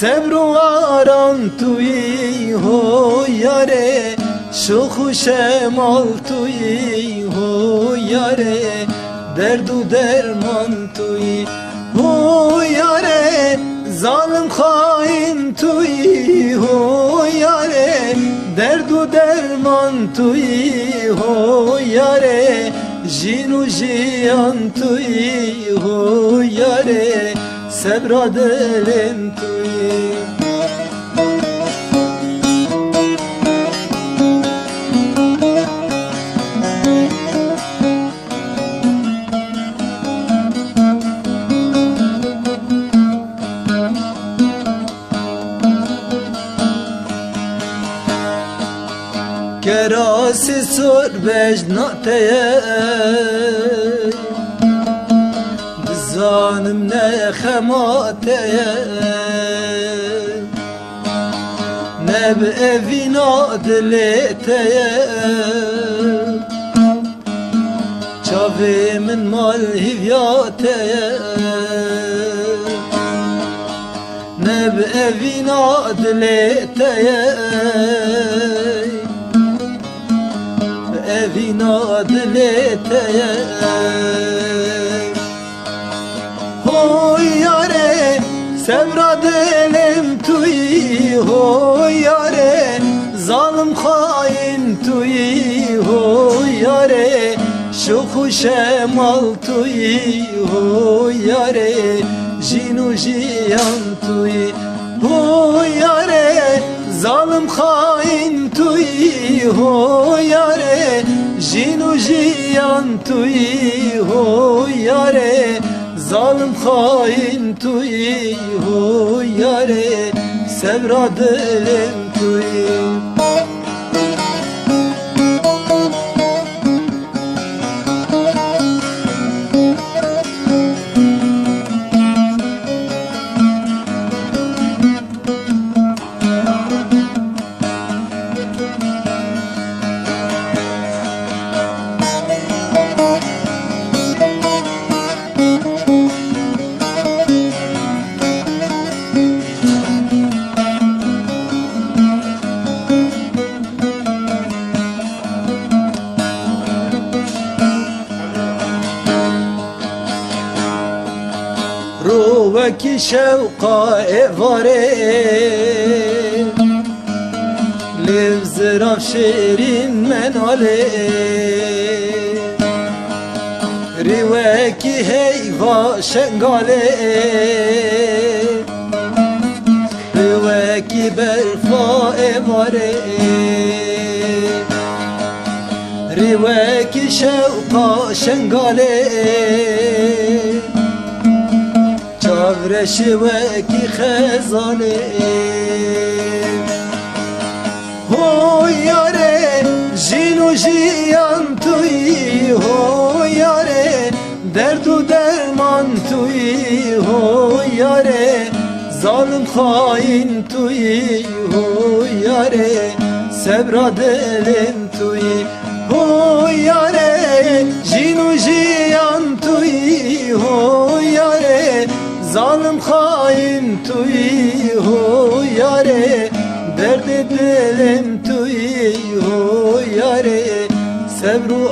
صبر و آرام تویی هو یاره شوخ و شمال تویی هو یاره درد و درمان تویی هو یاره ظالم خائن تویی هو یاره درد و درمان تویی هو یاره جین و جیان تویی هو یاره صبر دلم تویی کراسی سر بجناتیه بزانم نه خماتیه نه به اوینا دلیتیه چاوی من مال هیویاتیه نه به اوینا دلیتیه evina dileteye Hoy yare sevra dilim tuyi Hoy yare zalim hain tuyi Hoy yare şuhu şemal tuyi Hoy yare jinu jiyan tuyi Hoy yare zalim hain tuyi Hoy yare jinu jiyan tuyi Hoy yare zalim hain tuyi Hoy yare sevra dilim tuyi روکی شوقا ایواره لیو زراف شیرین مناله روکی هیوا شنگاله روکی برفا ایواره روکی شوقا شنگاله چاورش وکی خزانه هو یاره جین و جیان تویی هو یاره درد و درمان تویی هو یاره ظالم خائن تویی هو یاره صبر دلم تویی هو یاره جین و جیان تویی هو یاره ظالم خائن تویی هو یاره درد دلم تویی هو یاره صبر و